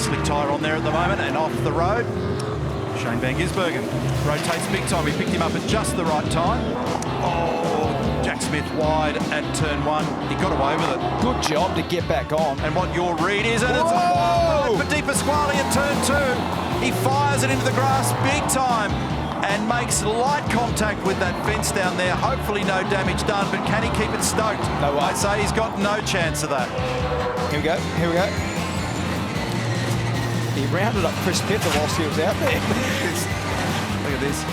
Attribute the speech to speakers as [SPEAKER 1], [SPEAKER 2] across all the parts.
[SPEAKER 1] slick tyre on there at the moment, and off the road. Shane Van Gisbergen rotates big time. He picked him up at just the right time. Oh, Jack Smith wide at turn 1. He got away with it.
[SPEAKER 2] Good job to get back on.
[SPEAKER 1] And what your read is, and it's a for Di Pasquale at turn 2. He fires it into the grass big time and makes light contact with that fence down there. Hopefully no damage done, but can he keep it stoked?
[SPEAKER 2] No way.
[SPEAKER 1] I'd say he's got no chance of that.
[SPEAKER 2] Here we go, here we go. He rounded up Chris Pither whilst he was out there.
[SPEAKER 1] Look at this.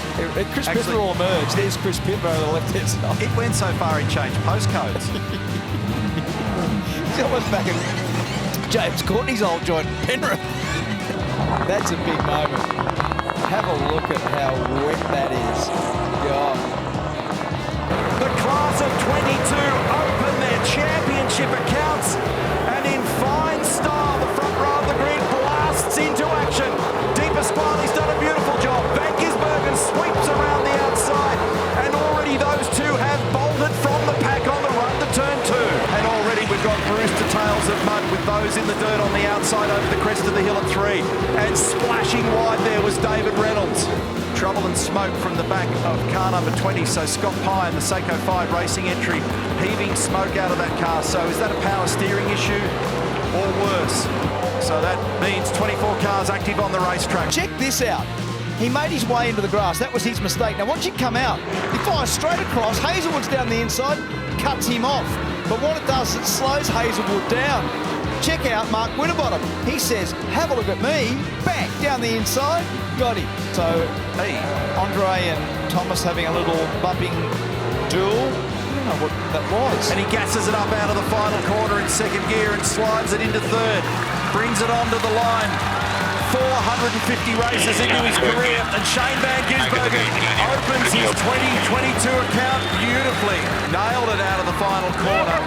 [SPEAKER 2] Chris Pither will emerge. There's Chris Pither over the left-hand side.
[SPEAKER 1] It went so far he changed postcodes.
[SPEAKER 2] He's almost back in James Courtney's old joint, Penrith. That's a big moment. Have a look at how wet that is. God.
[SPEAKER 1] The class of 22 open their championship accounts, and in fine style, the front row of the grid blasts into action. Di Pasquale's done a beautiful job. Van Gisbergen sweeps around the outside, and already those two have bolted from the pack on the run to turn 2. And already we've got bruised to tails of mud with those in the dirt on the outside over the crest of the hill at 3. And splashing wide there was David Reynolds. Trouble and smoke from the back of car number 20. So Scott Pye in the Seiko 5 racing entry, heaving smoke out of that car. So is that a power steering issue or worse? So that means 24 cars active on the racetrack.
[SPEAKER 2] Check this out. He made his way into the grass. That was his mistake. Now watch him come out. He fires straight across. Hazelwood's down the inside, cuts him off. But what it does, it slows Hazelwood down. Check out Mark Winterbottom. He says, have a look at me. Bang, down the inside, got him. So, hey, Andre and Thomas having a little bumping duel. I don't know what that was.
[SPEAKER 1] And he gasses it up out of the final corner in second gear and slides it into third. Brings it onto the line. 450 races into his career, and Shane Van Gisbergen opens his 2022 account beautifully. Nailed it out of the final corner.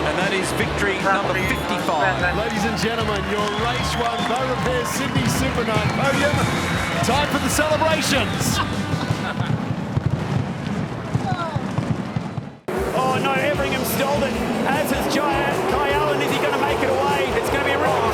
[SPEAKER 1] And that is victory number 55.
[SPEAKER 3] Ladies and gentlemen, your race 1 Beaurepaires Sydney SuperNight podium. Time for the celebrations.
[SPEAKER 4] Oh no, Everingham stole it, as has Kai Allen. Is he going to make it away? It's going to be a real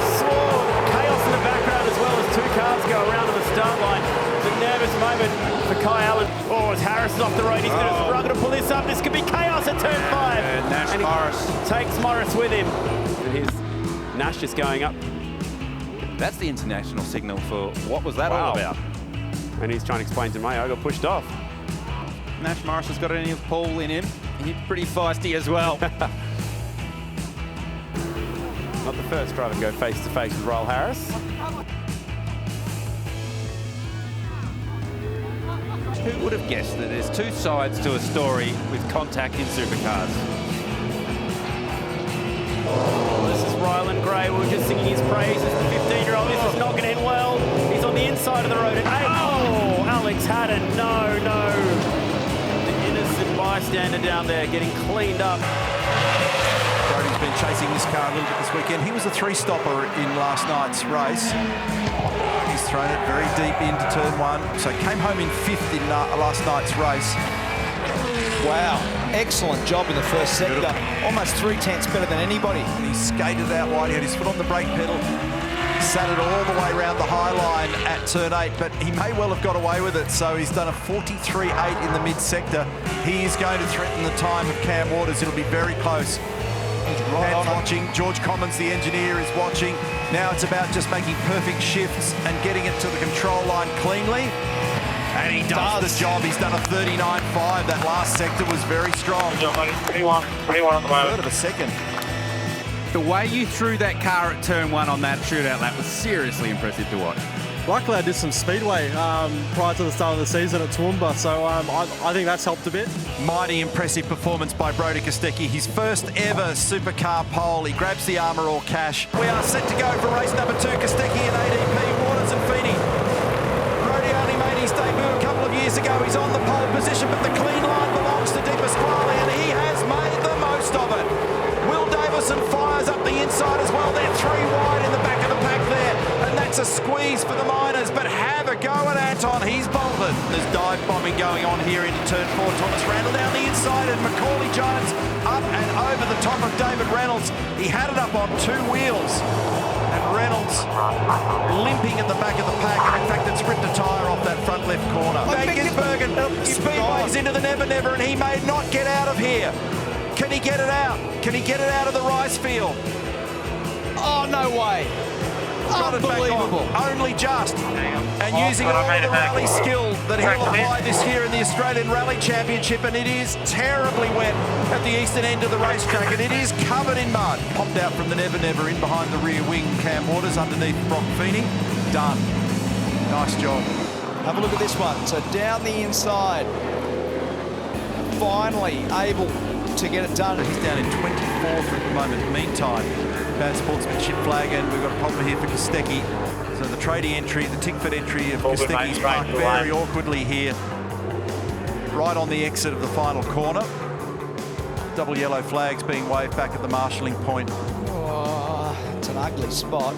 [SPEAKER 4] chaos in the background as well as 2 cars go around on the start line. It's a nervous moment for Kai Allen. Oh, as Harris is off the road, he's going to struggle to pull this up. This could be chaos at turn 5.
[SPEAKER 1] And Nash Morris
[SPEAKER 4] takes Morris with him. And here's Nash just going up.
[SPEAKER 1] That's the international signal for what was that all about?
[SPEAKER 4] And he's trying to explain to Mayo, got pushed off.
[SPEAKER 1] Nash Morris has got any of Paul in him. He's pretty feisty as well.
[SPEAKER 4] Not the first driver to go face-to-face with Royal Harris.
[SPEAKER 1] Who would have guessed that there's 2 sides to a story with contact in supercars?
[SPEAKER 4] Oh, this is Ryland Gray. We were just singing his praises. The 15-year-old. This is not going to end well. He's on the inside of the road. Oh, Alex Haddon. No. The innocent bystander down there getting cleaned up.
[SPEAKER 1] Brody's been chasing this car a little bit this weekend. He was a 3-stopper in last night's race. He's thrown it very deep into turn 1. So came home in 5th in last night's race.
[SPEAKER 2] Wow, excellent job in the first sector. Almost 3/10 better than anybody.
[SPEAKER 1] And he skated out wide. He had his foot on the brake pedal. Sat it all the way around the high line at turn 8, but he may well have got away with it. So he's done a 43.8 in the mid-sector. He is going to threaten the time of Cam Waters. It'll be very close. Pad's watching. George Commons, the engineer, is watching. Now it's about just making perfect shifts and getting it to the control line cleanly. And he does the job. He's done a 39.5. That last sector was very strong.
[SPEAKER 5] 21 at the moment.
[SPEAKER 1] Third of a second.
[SPEAKER 6] The way you threw that car at turn 1 on that shootout lap was seriously impressive to watch.
[SPEAKER 3] Luckily, I did some speedway prior to the start of the season at Toowoomba, so I think that's helped a bit.
[SPEAKER 1] Mighty impressive performance by Brody Kostecki. His first ever supercar pole. He grabs the Armour All Cash. We are set to go for race number 2. Kostecki and ADP, Waters and Feeney. Brody only made his debut a couple of years ago. He's on the pole position, but the clean line belongs to Di Pasquale, and he has made the most of it. Will Davison fires up the inside as well. They're 3 wide in the back of the pack there, and that's a squeeze for the Miners, but have a a go at Anton. He's bolted. There's dive bombing going on here into turn 4. Thomas Randall down the inside, and Macaulay Jones up and over the top of David Reynolds. He had it up on 2 wheels. And Reynolds limping at the back of the pack. And in fact, it's ripped a tyre off that front left corner. Bergen speedways into the Never Never, and he may not get out of here. Can he get it out? Can he get it out of the rice field?
[SPEAKER 2] Oh, no way. Unbelievable.
[SPEAKER 1] Only just. And using all the rally skill that he'll apply this year in the Australian Rally Championship, and it is terribly wet at the eastern end of the racetrack, and it is covered in mud. Popped out from the Never Never in behind the rear wing, Cam Waters underneath Brock Feeney. Done. Nice job.
[SPEAKER 2] Have a look at this one. So down the inside, finally able to get it done.
[SPEAKER 1] He's down in 24th at the moment. Meantime, bad sportsmanship flag, and we've got a problem here for Kostecki. So the tradie entry, the Tickford entry of Kostecki's parked very awkwardly here, right on the exit of the final corner. Double yellow flags being waved back at the marshalling point.
[SPEAKER 2] Oh, it's an ugly spot.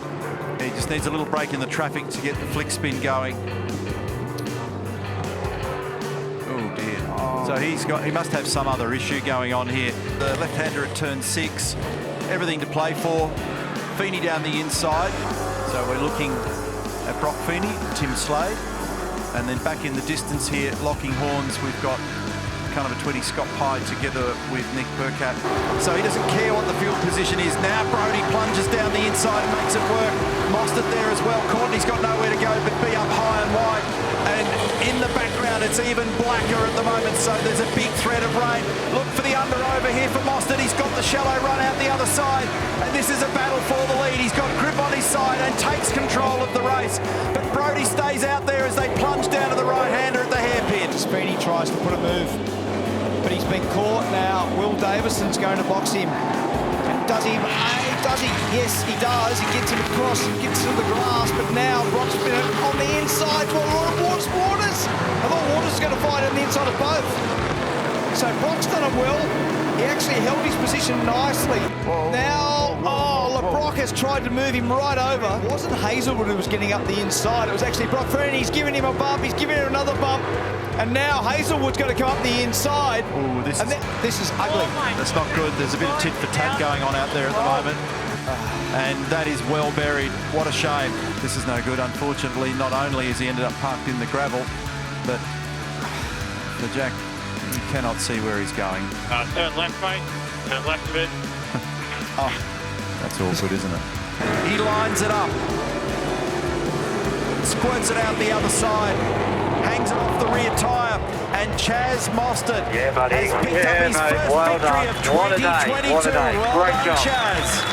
[SPEAKER 1] He just needs a little break in the traffic to get the flick spin going. Oh dear. So he must have some other issue going on here. The left-hander at turn 6. Everything to play for. Feeney down the inside. So we're looking at Brock Feeney, Tim Slade. And then back in the distance here, locking horns, we've got kind of a 20 Scott Pye together with Nick Burkhardt. So he doesn't care what the field position is. Now Brody plunges down the inside and makes it work. Mostert there as well. Courtney's got nowhere to go but be up high and wide. And in the background, it's even blacker at the moment, so there's a big threat of rain. Look for the under over here for Mostert. He's got the shallow run out the other side, and this is a battle for the lead. He's got grip on his side and takes control of the race, but Brody stays out there as they plunge down to the right-hander at the hairpin.
[SPEAKER 2] Speedy tries to put a move, but he's been caught now. Will Davison's going to box him. And does he? Does he? Yes, he does. He gets him across, gets to the grass, but now Brock's been on the inside for Waters. I thought Waters was going to fight on the inside of both. So Brock's done it well. He actually held his position nicely. Whoa. Now, Brock has tried to move him right over. It wasn't Hazelwood who was getting up the inside. It was actually Brock Feeney. He's giving him a bump. He's giving him another bump. And now Hazelwood's going to come up the inside.
[SPEAKER 1] Ooh, this is ugly. That's not good. There's a bit of tit for tat going on out there at the moment. And that is well buried. What a shame. This is no good, unfortunately. Not only has he ended up parked in the gravel, but for Jack, you cannot see where he's going.
[SPEAKER 5] Turn left, mate. Turn left a bit.
[SPEAKER 1] Oh, that's awkward, isn't it? He lines it up. Squirts it out the other side. Hangs it off the rear tyre. And Chaz Mostert has picked up his first victory of 2022. Well done, Chaz.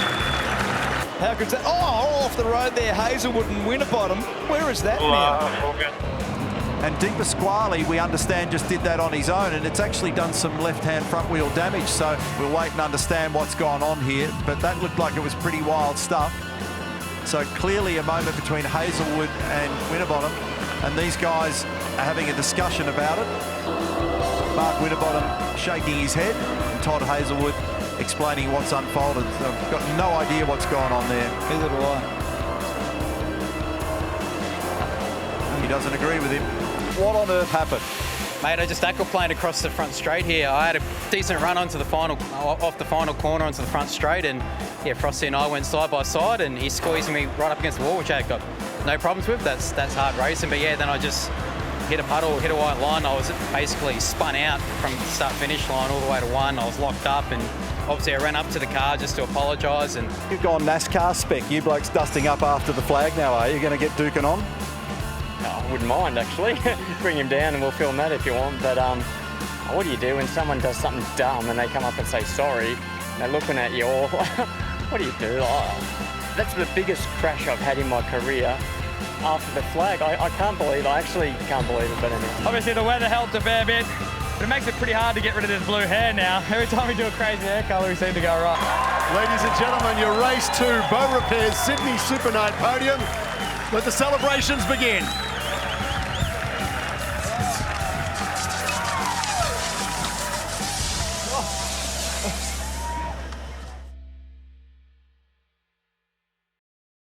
[SPEAKER 2] How good's that? Oh, off the road there, Hazelwood and Winterbottom. Where is that now?
[SPEAKER 1] And Di Pasquale, we understand, just did that on his own, and it's actually done some left-hand front wheel damage, so we'll wait and understand what's gone on here, but that looked like it was pretty wild stuff. So clearly a moment between Hazelwood and Winterbottom, and these guys are having a discussion about it. Mark Winterbottom shaking his head, and Todd Hazelwood explaining what's unfolded. So I've got no idea what's going on there.
[SPEAKER 2] Neither do I.
[SPEAKER 1] He doesn't agree with him. What on earth happened?
[SPEAKER 7] Mate, I just aquaplaned across the front straight here. I had a decent run onto the final, off the final corner onto the front straight, and yeah, Frosty and I went side by side, and he squeezed me right up against the wall, which I got no problems with. That's hard racing, but yeah, then I just hit a puddle, hit a white line. I was basically spun out from start-finish line all the way to one. I was locked up, and obviously I ran up to the car just to apologise. And
[SPEAKER 1] you've gone NASCAR spec. You blokes dusting up after the flag now, are you? Going to get duking on?
[SPEAKER 8] Oh, I wouldn't mind, actually. Bring him down and we'll film that if you want. But what do you do when someone does something dumb and they come up and say sorry, and they're looking at you all, what do you do? That's the biggest crash I've had in my career after the flag. I can't believe, I actually can't believe it, but anyway.
[SPEAKER 4] Obviously the weather helped a fair bit, but it makes it pretty hard to get rid of this blue hair now. Every time we do a crazy hair colour, we seem to go right.
[SPEAKER 3] Ladies and gentlemen, your race 2 Beaurepaires Sydney SuperNight podium. Let the celebrations begin.